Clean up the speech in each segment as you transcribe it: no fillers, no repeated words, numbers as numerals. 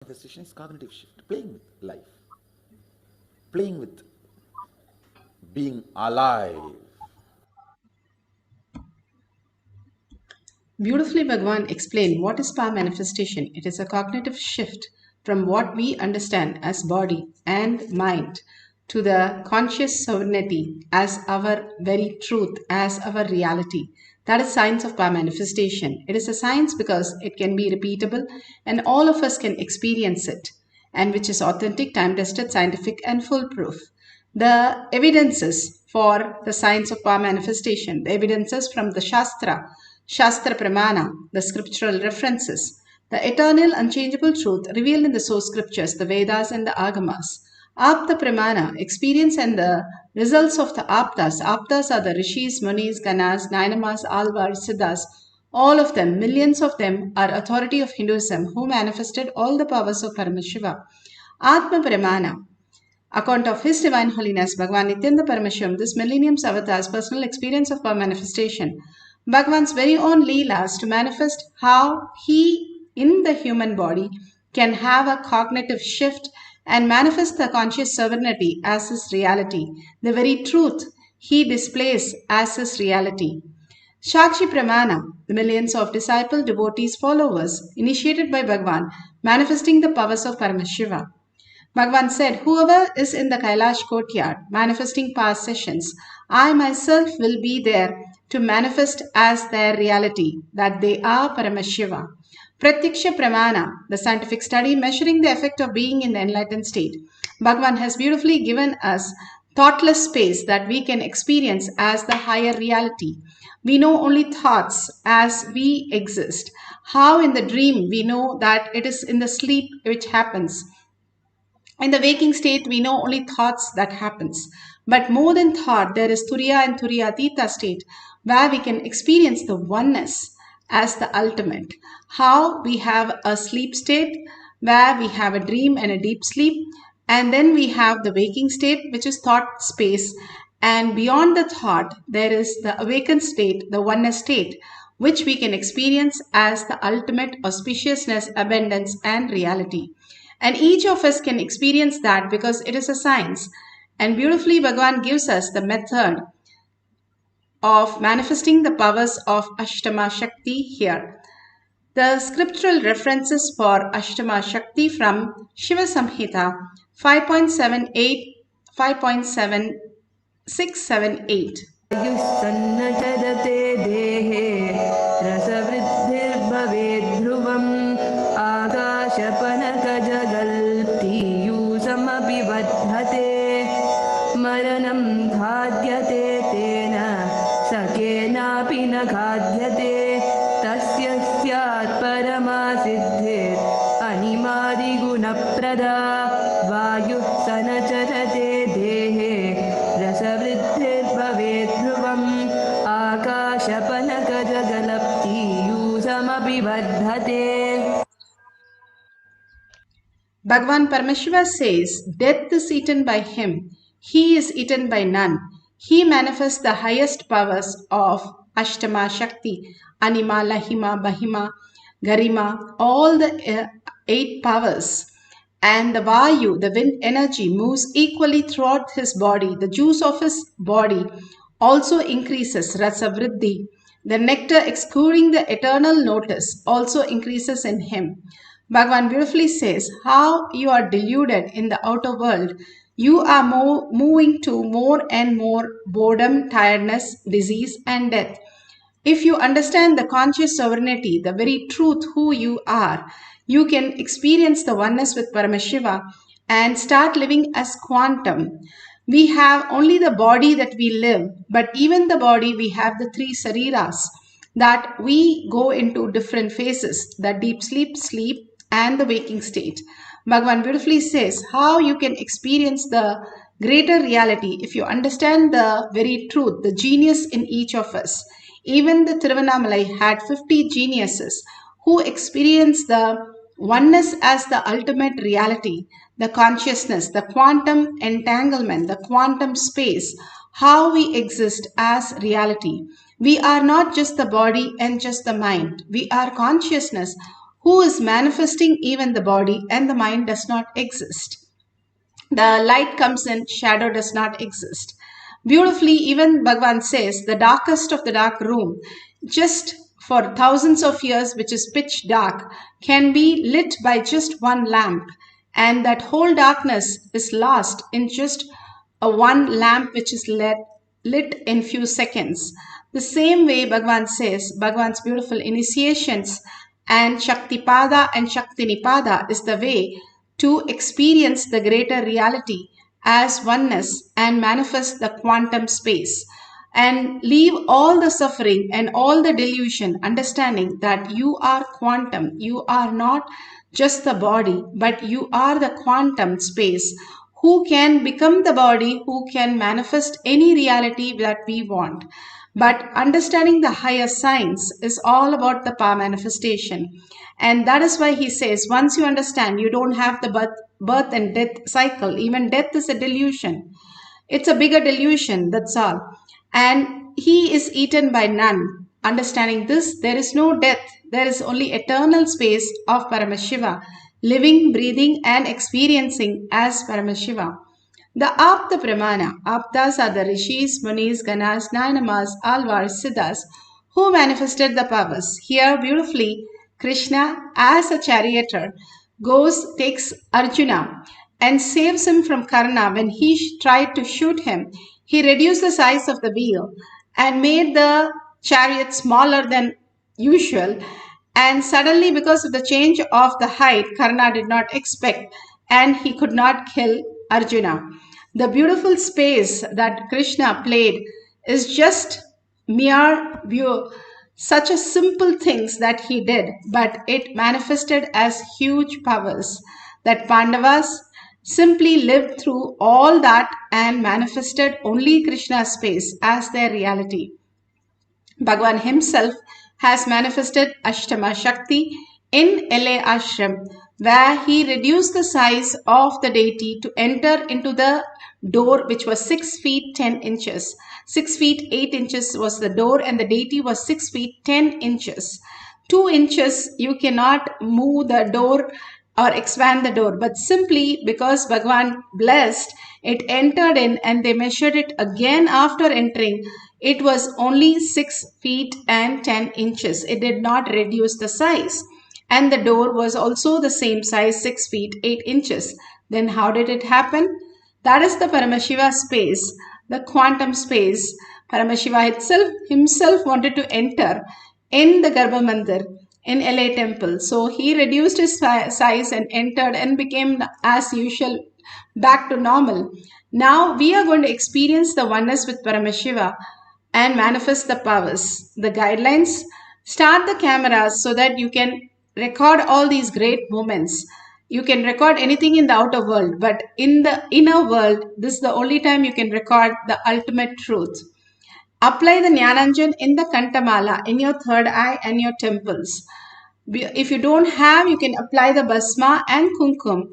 Manifestation is cognitive shift, playing with life, playing with being alive. Beautifully, Bhagwan explained what is power manifestation. It is a cognitive shift from what we understand as body and mind to the conscious sovereignty as our very truth, as our reality. That is science of power manifestation. It is a science because it can be repeatable and all of us can experience it, and which is authentic, time tested, scientific, and foolproof. The evidences for the science of power manifestation, the evidences from the Shastra Pramana, the scriptural references, the eternal unchangeable truth revealed in the source scriptures, the Vedas and the Agamas. Apta Pramana, experience and the results of the Aptas. Aptas are the Rishis, Munis, Ganas, Nainamas, Alvars, Siddhas. All of them, millions of them, are authority of Hinduism who manifested all the powers of Paramashiva. Atma Pramana, account of His Divine Holiness Bhagavan Nithyananda Paramashivam, this millennium's avatar's personal experience of power manifestation, Bhagavan's very own Leelas to manifest how he, in the human body, can have a cognitive shift and manifest the conscious sovereignty as his reality, the very truth he displays as his reality. Shakshi Pramana, the millions of disciple, devotees, followers, initiated by Bhagavan, manifesting the powers of Paramashiva. Bhagavan said, whoever is in the Kailash courtyard manifesting past sessions, I myself will be there to manifest as their reality, that they are Paramashiva. Pratyaksha Pramana, the scientific study measuring the effect of being in the enlightened state. Bhagavan has beautifully given us thoughtless space that we can experience as the higher reality. We know only thoughts as we exist. How in the dream we know that it is in the sleep which happens. In the waking state, we know only thoughts that happens. But more than thought, there is Turiya and Turiyatita state where we can experience the oneness as the ultimate. How we have a sleep state where we have a dream and a deep sleep. And then we have the waking state, which is thought space. And beyond the thought, there is the awakened state, the oneness state, which we can experience as the ultimate auspiciousness, abundance, and reality. And each of us can experience that because it is a science. And beautifully, Bhagavan gives us the method of manifesting the powers of Ashtama Shakti here. The scriptural references for Ashtama Shakti from Shiva Samhita 5.78, 5.7678. युस्सन्नचरते देहे रसवृद्धिर्भवेद् ध्रुवम् आकाशपनकजगल्तीयूसमपि वर्धते मरणं खाद्यते तेन स केनापि न खाद्यते तस्य स्यात् परमा सिद्धिर् अनिमादिगुणप्रदा वायुः स न चरते देहे रसवृद्धिर्भवेद् ध्रुवम् आकाशपनकजगलप्तीयूसमपि वर्धते. Bhagavan Paramashiva says, death is eaten by him, he is eaten by none. He manifests the highest powers of Ashtama Shakti, Anima, Lahima, Bahima, Garima, all the 8 powers. And the Vayu, the wind energy, moves equally throughout his body. The juice of his body also increases, Rasa Vriddhi. The nectar exuding the eternal notice also increases in him. Bhagavan beautifully says, how you are deluded in the outer world, you are moving to more and more boredom, tiredness, disease, and death. If you understand the conscious sovereignty, the very truth who you are, you can experience the oneness with Paramashiva and start living as quantum. We have only the body that we live, but even the body, we have the 3 sariras that we go into different phases, the deep sleep, sleep, and the waking state. Bhagavan beautifully says how you can experience the greater reality if you understand the very truth, the genius in each of us. Even the Tiruvannamalai had 50 geniuses who experienced the oneness as the ultimate reality, the consciousness, the quantum entanglement, the quantum space, how we exist as reality. We are not just the body and just the mind. We are consciousness who is manifesting even the body, and the mind does not exist. The light comes in, shadow does not exist. Beautifully, even Bhagavan says, the darkest of the dark room, just for thousands of years, which is pitch dark, can be lit by just one lamp. And that whole darkness is lost in just a one lamp which is lit in few seconds. The same way Bhagavan says, Bhagavan's beautiful initiations and Shaktipada and Shaktinipada is the way to experience the greater reality as oneness and manifest the quantum space and leave all the suffering and all the delusion, understanding that you are quantum, you are not just the body, but you are the quantum space who can become the body, who can manifest any reality that we want. But understanding the higher science is all about the power manifestation. And that is why he says, once you understand, you don't have the birth and death cycle. Even death is a delusion. It's a bigger delusion, that's all. And he is eaten by none. Understanding this, there is no death. There is only eternal space of Paramashiva, living, breathing and experiencing as Paramashiva. The Apta Pramana, Aptas are the Rishis, Munis, Ganas, Nainamas, Alvars, Siddhas, who manifested the powers. Here beautifully, Krishna as a charioteer takes Arjuna and saves him from Karna. When he tried to shoot him, he reduced the size of the wheel and made the chariot smaller than usual. And suddenly, because of the change of the height, Karna did not expect, and he could not kill Arjuna. The beautiful space that Krishna played is just mere view, such a simple things that he did, but it manifested as huge powers that Pandavas simply lived through all that and manifested only Krishna's space as their reality. Bhagavan himself has manifested Ashtama Shakti in LA Ashram, where he reduced the size of the deity to enter into the door, which was 6 feet 10 inches. 6 feet 8 inches was the door, and the deity was 6 feet 10 inches. 2 inches you cannot move the door or expand the door, but simply because Bhagavan blessed, it entered in, and they measured it again after entering. It was only 6 feet and 10 inches. It did not reduce the size. And the door was also the same size, 6 feet 8 inches. Then how did it happen? That is the Paramashiva space, the quantum space. Paramashiva himself wanted to enter in the Garbha Mandir in LA temple. So he reduced his size and entered and became as usual back to normal. Now we are going to experience the oneness with Paramashiva and manifest the powers. The guidelines: start the cameras so that you can record all these great moments. You can record anything in the outer world, but in the inner world, this is the only time you can record the ultimate truth. Apply the Jnananjan in the Kantamala, in your third eye and your temples. If you don't have, you can apply the Basma and Kumkum.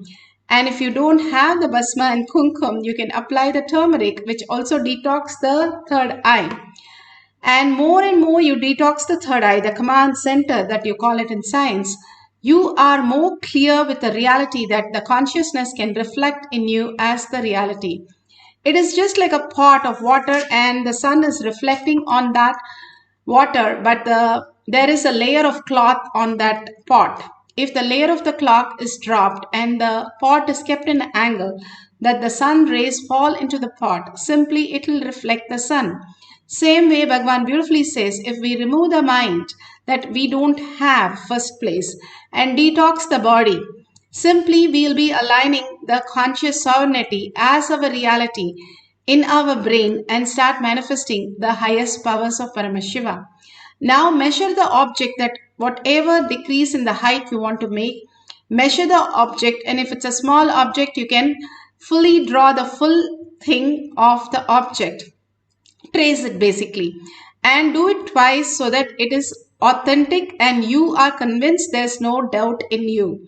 And if you don't have the Basma and Kumkum, you can apply the turmeric, which also detox the third eye. And more you detox the third eye, the command center that you call it in science, you are more clear with the reality that the consciousness can reflect in you as the reality. It is just like a pot of water, and the sun is reflecting on that water, but there is a layer of cloth on that pot. If the layer of the cloth is dropped and the pot is kept in an angle that the sun rays fall into the pot, simply it will reflect the sun. Same way Bhagavan beautifully says, if we remove the mind that we don't have first place and detox the body, simply we'll be aligning the conscious sovereignty as our reality in our brain and start manifesting the highest powers of Paramashiva. Now measure the object, that whatever decrease in the height you want to make, measure the object, and if it's a small object, you can fully draw the full thing of the object. Trace it basically and do it twice so that it is authentic and you are convinced there's no doubt in you.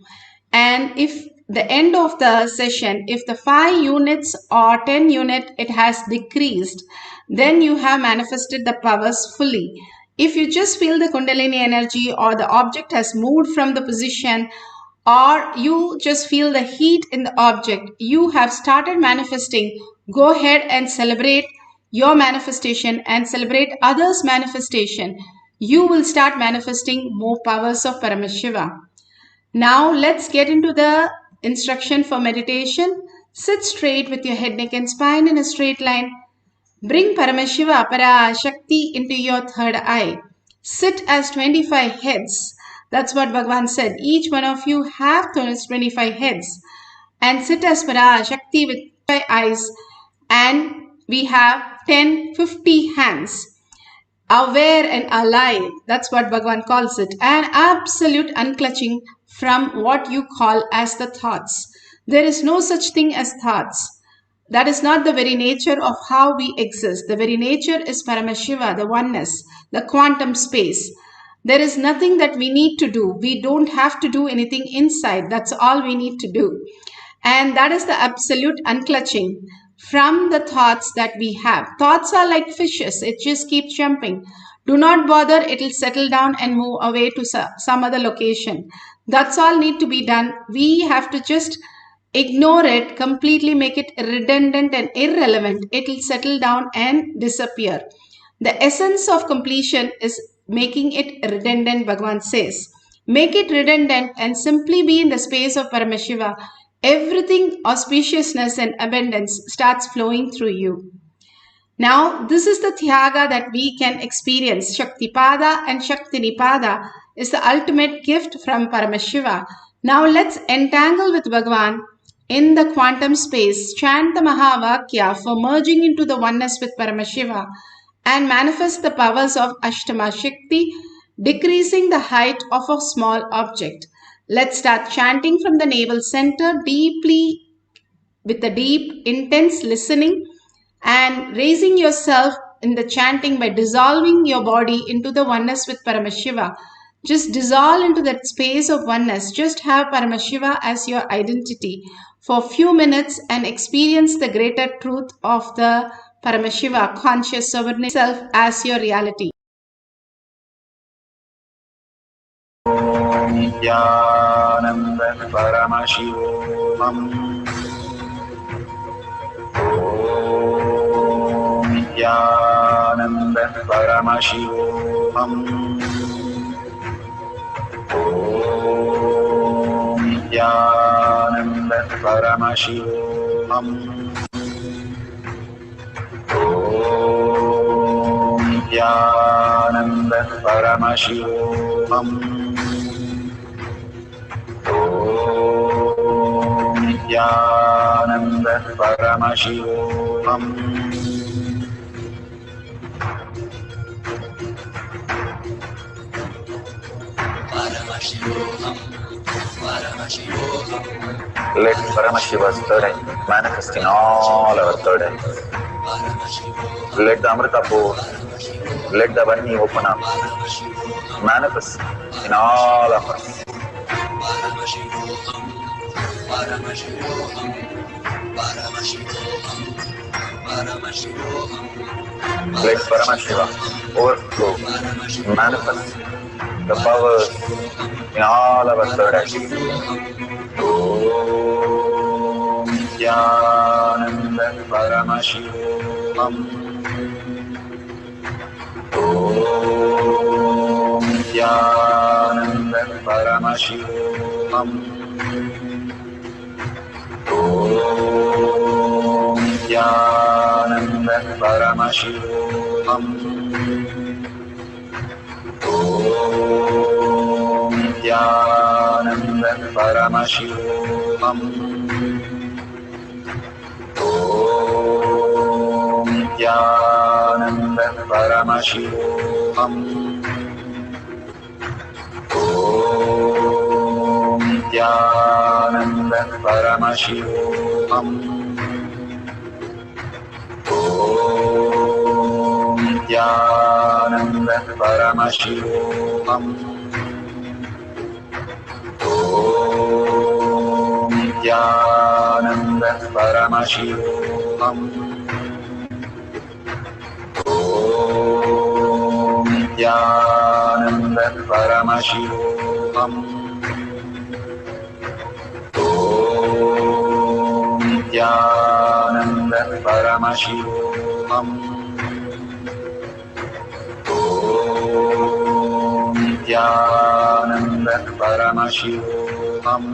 And if the end of the session, if the 5 units or 10 unit it has decreased, then you have manifested the powers fully. If you just feel the Kundalini energy, or the object has moved from the position, or you just feel the heat in the object, you have started manifesting. Go ahead and celebrate your manifestation and celebrate others' manifestation. You will start manifesting more powers of Paramashiva. Now let's get into the instruction for meditation. Sit straight with your head, neck and spine in a straight line. Bring Paramashiva Parashakti into your third eye. Sit as 25 heads. That's what Bhagavan said. Each one of you have 25 heads. And sit as Parashakti with 5 eyes. And we have 50 hands. Aware and alive. That's what Bhagavan calls it. And absolute unclutching from what you call as the thoughts. There is no such thing as thoughts. That is not the very nature of how we exist. The very nature is Paramashiva, the oneness, the quantum space. There is nothing that we need to do. We don't have to do anything inside. That's all we need to do. And that is the absolute unclutching from the thoughts that we have. Thoughts are like fishes. It just keeps jumping. Do not bother. It will settle down and move away to some other location. That's all need to be done. We have to just ignore it, completely make it redundant and irrelevant. It will settle down and disappear. The essence of completion is making it redundant, Bhagavan says. Make it redundant and simply be in the space of Paramashiva. Everything, auspiciousness and abundance starts flowing through you. Now, this is the Tyaga that we can experience. Shaktipada and Shaktinipada is the ultimate gift from Paramashiva. Now, let's entangle with Bhagavan in the quantum space. Chant the Mahavakya for merging into the oneness with Paramashiva and manifest the powers of Ashtama Shakti, decreasing the height of a small object. Let's start chanting from the navel center deeply, with a deep, intense listening, and raising yourself in the chanting by dissolving your body into the oneness with Paramashiva. Just dissolve into that space of oneness. Just have Paramashiva as your identity for a few minutes and experience the greater truth of the Paramashiva, conscious sovereign self, as your reality. Nithyananda Paramashivoham. Nithyananda Paramashivoham. Nithyananda Paramashivoham. Nithyananda Paramashivoham. Nithyananda Paramashivoham. Let Paramashiva's third eye manifest in all our third eyes. Let the Amrita pour, let the Vani open up, manifest in all of us. Let Paramashiva overflow, manifest the powers in all our third eyes. Om Nithyananda Paramashivoham. Om Nithyananda Paramashivoham. Om Nithyananda Paramashivoham. Om Nithyananda Paramashivoham. Om Nithyananda Paramashivoham. Om Nithyananda Paramashivoham. Om Nithyananda Paramashivoham. Om Nithyananda Paramashivoham. Om Nithyananda Paramashivoham. Om Nithyananda Paramashivoham. Om Nithyananda Paramashivoham.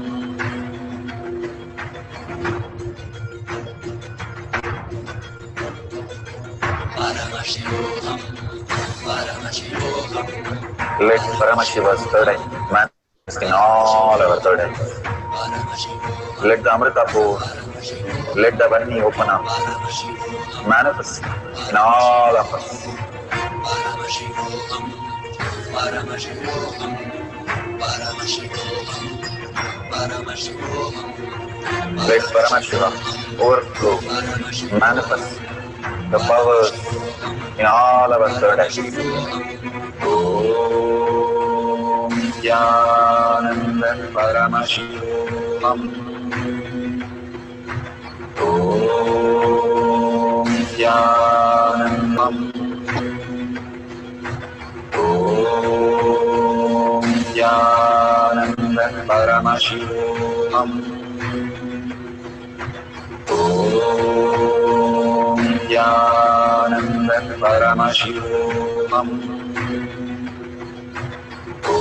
Let Paramashiva's third eye manifest in all our third eyes. Let the Amrita pour, let the Vani open up, manifest in all of us. Let Paramashiva overflow, manifest the powers in all our third eyes. Om Nithyananda Paramashivoham. Om Nithyanandam. Om Nithyananda Paramashivoham. Om Nithyananda Paramashivoham. Om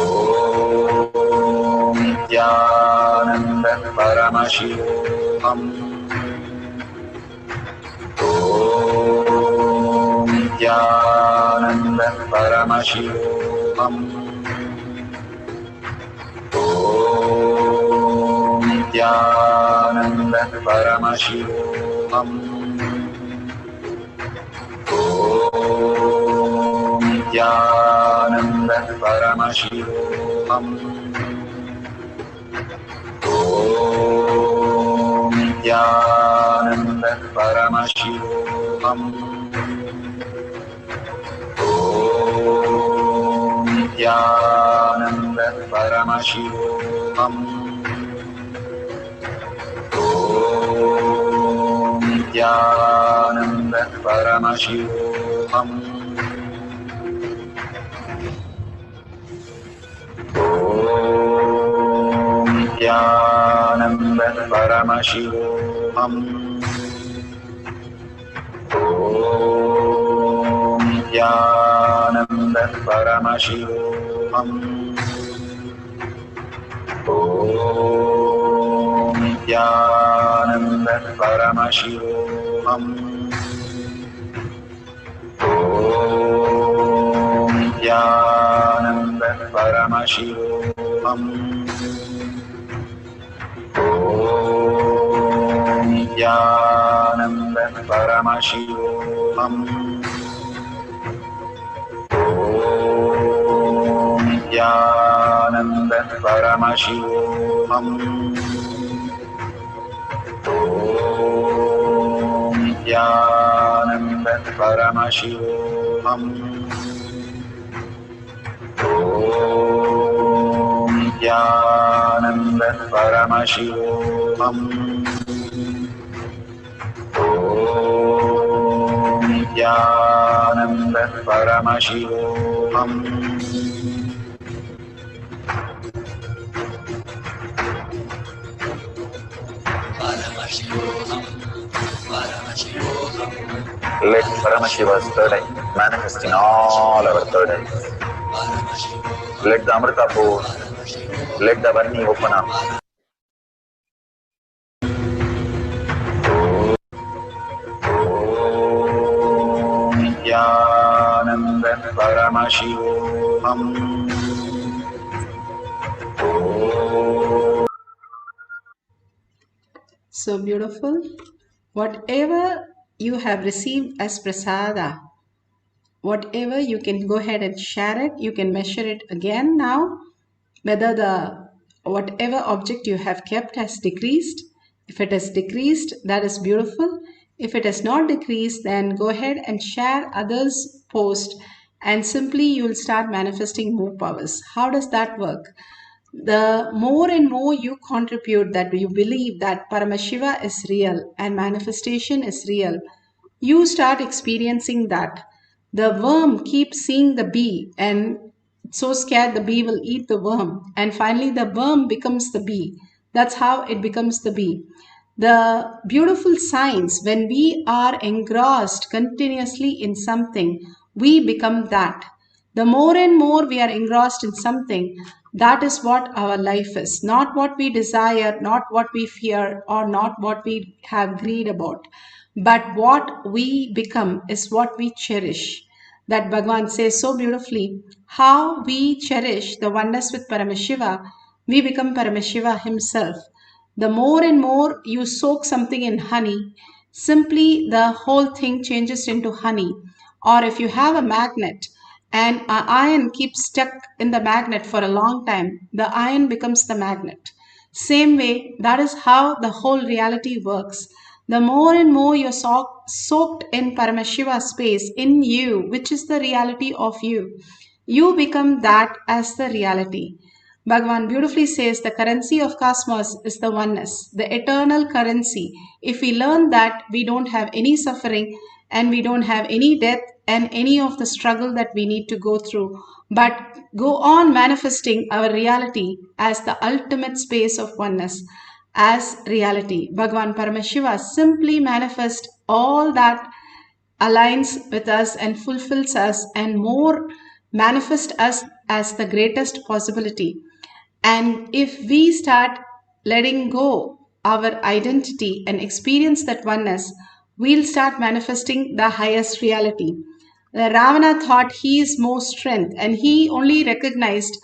Nithyananda Paramashivoham. Om Nithyananda Paramashivoham. Om Nithyananda Paramashivoham. Om Nithyananda Paramashivoham. Om Nithyananda Paramashivoham. Om Nithyananda Paramashivoham. Om Nithyananda Paramashivoham. Om Nithyananda Paramashivoham. Om Nithyananda Paramashivoham. Om Nithyananda Paramashivoham. Om Nithyananda Paramashivoham. Om Nithyananda Paramashivoham. Om Nithyananda Paramashivoham. Om Nithyananda Paramashivoham. Om Nithyananda Paramashivoham. Om Nithyananda Paramashivoham. Let Paramashiva's third eye manifest in all our third eyes. Let the Amrita pour, let the Vani open up. Om Nithyananda Paramashivoham. So beautiful. Whatever you have received as prasada, whatever, you can go ahead and share it. You can measure it again now, whether the whatever object you have kept has decreased. If it has decreased, that is beautiful. If it has not decreased, then go ahead and share others' post, and simply you will start manifesting more powers. How does that work? The more and more you contribute, that you believe that Paramashiva is real and manifestation is real, you start experiencing that. The worm keeps seeing the bee and so scared the bee will eat the worm. And finally, the worm becomes the bee. That's how it becomes the bee. The beautiful signs, when we are engrossed continuously in something, we become that. The more and more we are engrossed in something, that is what our life is. Not what we desire, not what we fear, or not what we have greed about. But what we become is what we cherish. That Bhagavan says so beautifully, how we cherish the oneness with Paramashiva, we become Paramashiva himself. The more and more you soak something in honey, simply the whole thing changes into honey. Or if you have a magnet and an iron keeps stuck in the magnet for a long time, the iron becomes the magnet. Same way, that is how the whole reality works. The more and more you're soaked in Paramashiva space in you, which is the reality of you, you become that as the reality. Bhagavan beautifully says the currency of cosmos is the oneness, the eternal currency. If we learn that, we don't have any suffering and we don't have any death and any of the struggle that we need to go through, but go on manifesting our reality as the ultimate space of oneness, as reality. Bhagavan Paramashiva simply manifests all that aligns with us and fulfills us and more manifest us as the greatest possibility. And if we start letting go our identity and experience that oneness, we'll start manifesting the highest reality. Ravana thought he is more strength and he only recognized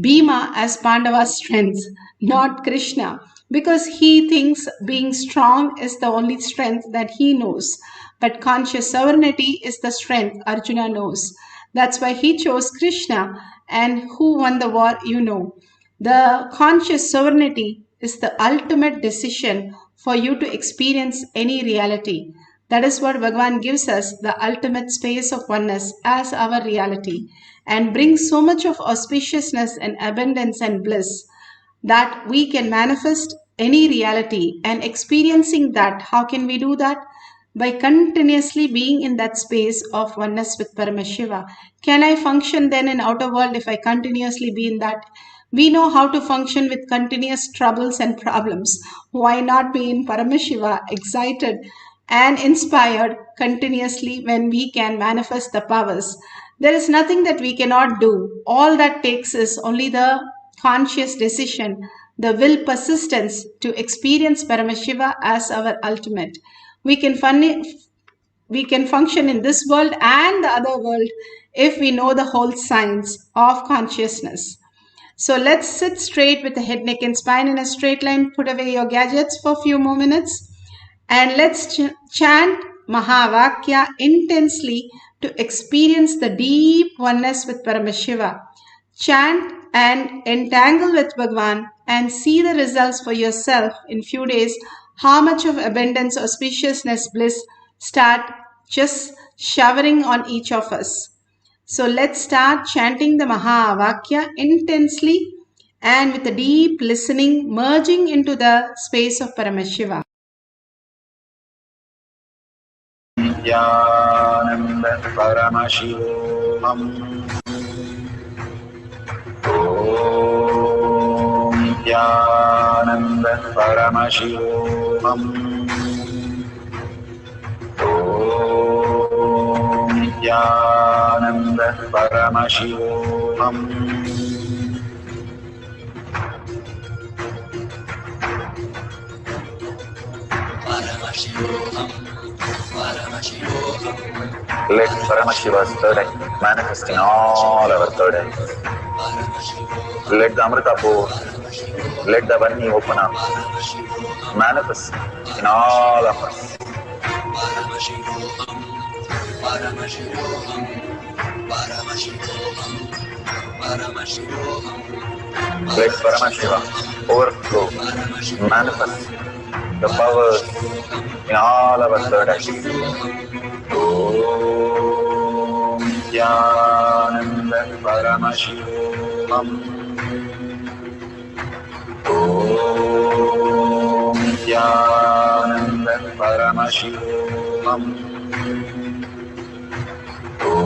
Bhima as Pandava's strength, not Krishna, because he thinks being strong is the only strength that he knows. But conscious sovereignty is the strength Arjuna knows. That's why he chose Krishna, and who won the war, you know. The conscious sovereignty is the ultimate decision for you to experience any reality. That is what Bhagavan gives us, the ultimate space of oneness as our reality, and brings so much of auspiciousness and abundance and bliss that we can manifest any reality. And experiencing that, how can we do that? By continuously being in that space of oneness with Paramashiva. Can I function then in outer world if I continuously be in that? We know how to function with continuous troubles and problems. Why not be in Paramashiva, excited and inspired continuously when we can manifest the powers? There is nothing that we cannot do. All that takes is only the conscious decision, the will persistence to experience Paramashiva as our ultimate. We can function in this world and the other world if we know the whole science of consciousness. So let's sit straight with the head, neck and spine in a straight line. Put away your gadgets for a few more minutes. And let's chant Mahavakya intensely to experience the deep oneness with Paramashiva. Chant and entangle with Bhagavan and see the results for yourself in few days. How much of abundance, auspiciousness, bliss start just showering on each of us. So let's start chanting the Mahavakya intensely and with a deep listening, merging into the space of Paramashiva. Nithyananda Paramashivoham. Om Nithyananda Paramashivoham. Om Nithyananda Paramashivoham. Let Paramashiva's third eye manifest in all our third eyes. Let the Amritapur, let the Vani open up, manifest in all of us. Let Paramashiva overflow, manifest the powers in all our third eyes. Om Nithyananda Paramashivoham. Om Nithyananda Paramashivoham. Om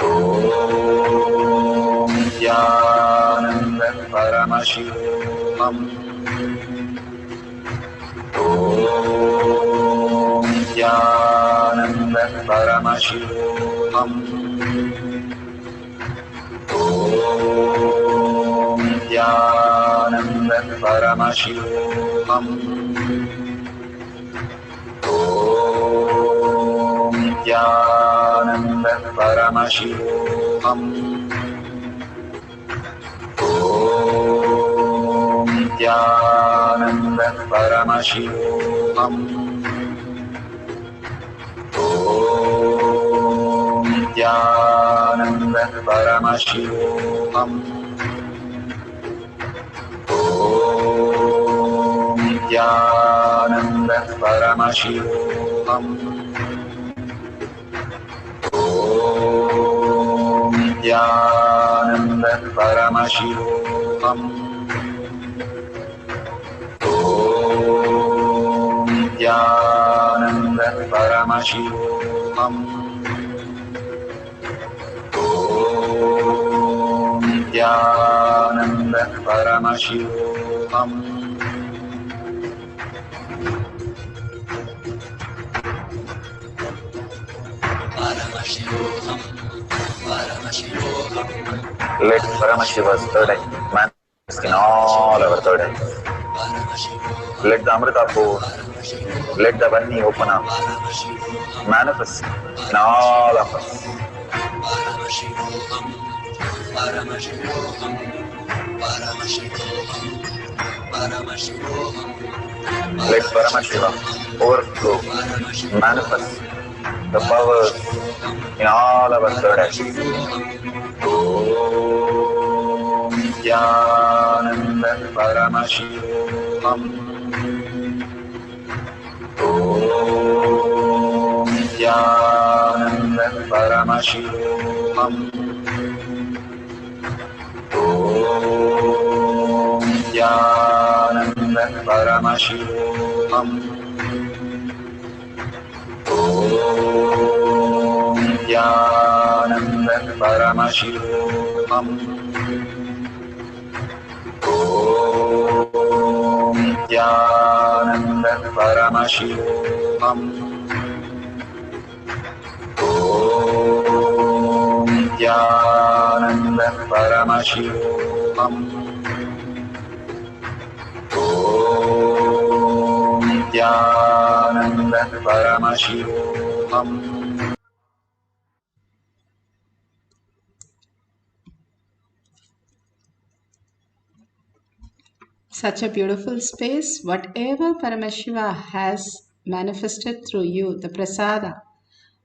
Om Nithyananda Paramashivoham. Om Nithyananda Paramashivoham. Om Nithyananda Paramashivoham. Om Nithyananda Paramashivoham. Om Nithyananda Paramashivoham. Om Nithyananda Paramashivoham. Om Nithyananda Paramashivoham. Om Nithyananda Paramashivoham. Om Nithyananda Paramashivoham. Om Nithyananda Paramashivoham. Let Paramashiva's third eye manifest in all our third eyes. Let the Amrita pour, let the Vani open up, manifest in all of us. Let Paramashiva overflow, manifest the powers in all our third eyes. Om Nithyananda Paramashivoham. Om Nithyananda Paramashivoham. Om Nithyananda Paramashivoham. Om Nithyananda Paramashivoham. Om Nithyananda Paramashivoham. Om Nithyananda Paramashivoham. Om Nithyananda Paramashivoham. Such a beautiful space. Whatever Paramashiva has manifested through you, the prasada.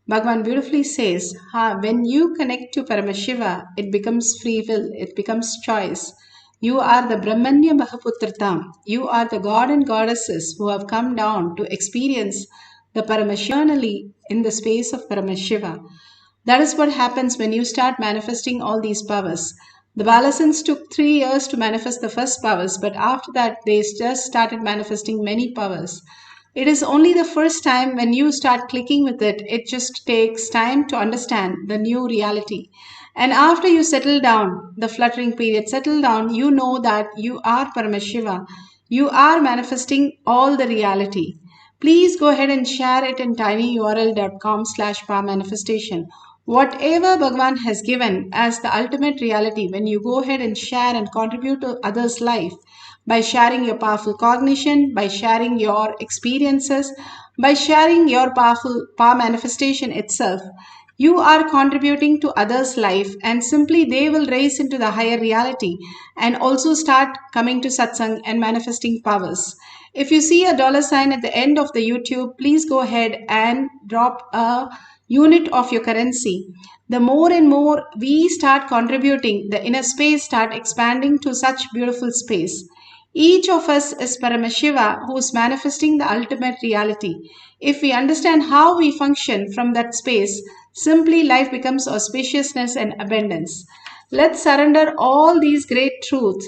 Bhagavan beautifully says, when you connect to Paramashiva, it becomes free will, it becomes choice. You are the Brahmanya Mahaputratam. You are the god and goddesses who have come down to experience the Paramashiva in the space of Paramashiva. That is what happens when you start manifesting all these powers. The Balasins took 3 years to manifest the first powers, but after that they just started manifesting many powers. It is only the first time when you start clicking with it, it just takes time to understand the new reality. And after you settle down, the fluttering period settle down, you know that you are Paramashiva. You are manifesting all the reality. Please go ahead and share it in tinyurl.com/powermanifestation. Whatever Bhagavan has given as the ultimate reality, when you go ahead and share and contribute to others' life, by sharing your powerful cognition, by sharing your experiences, by sharing your powerful power manifestation itself, you are contributing to others' life, and simply they will raise into the higher reality and also start coming to satsang and manifesting powers. If you see a $sign at the end of the YouTube, please go ahead and drop a unit of your currency. The more and more we start contributing, the inner space start expanding to such beautiful space. Each of us is Paramashiva who is manifesting the ultimate reality. If we understand how we function from that space, simply life becomes auspiciousness and abundance. Let's surrender all these great truths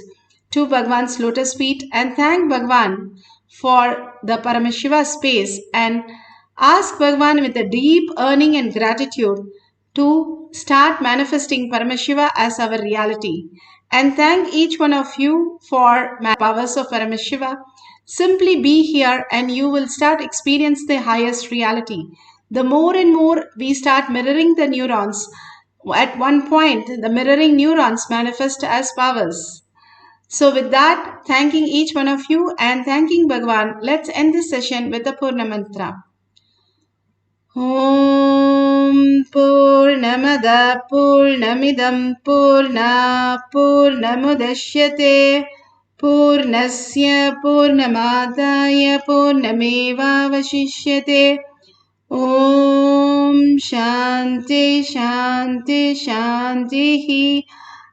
to Bhagwan's lotus feet and thank Bhagwan for the Paramashiva space and ask Bhagwan with a deep yearning and gratitude to start manifesting Paramashiva as our reality. And thank each one of you for powers of Paramashiva. Simply be here and you will start experience the highest reality. The more and more we start mirroring the neurons, at one point the mirroring neurons manifest as powers. So with that, thanking each one of you and thanking Bhagwan, let's end this session with the Purna Mantra. Om Purnamada Purnamidam Purna Purnamudashyate Purnasya Purnamadaya Purnameva Vashishyate. Om Shanti Shanti Shanti.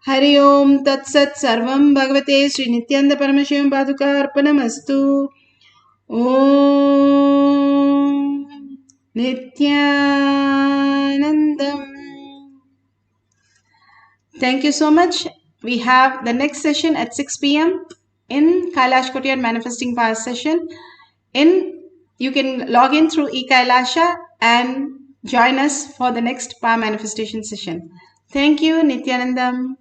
Hari Om Tat Sat Sarvam Bhagavate Sri Nithyananda Paramashivam Paduka Arpanamastu. Om Nithyanandam. Thank you so much. We have the next session at 6 p.m. in Kailash Kotiyar Manifesting Power session. You can log in through eKailasha and join us for the next power manifestation session. Thank you, Nithyanandam.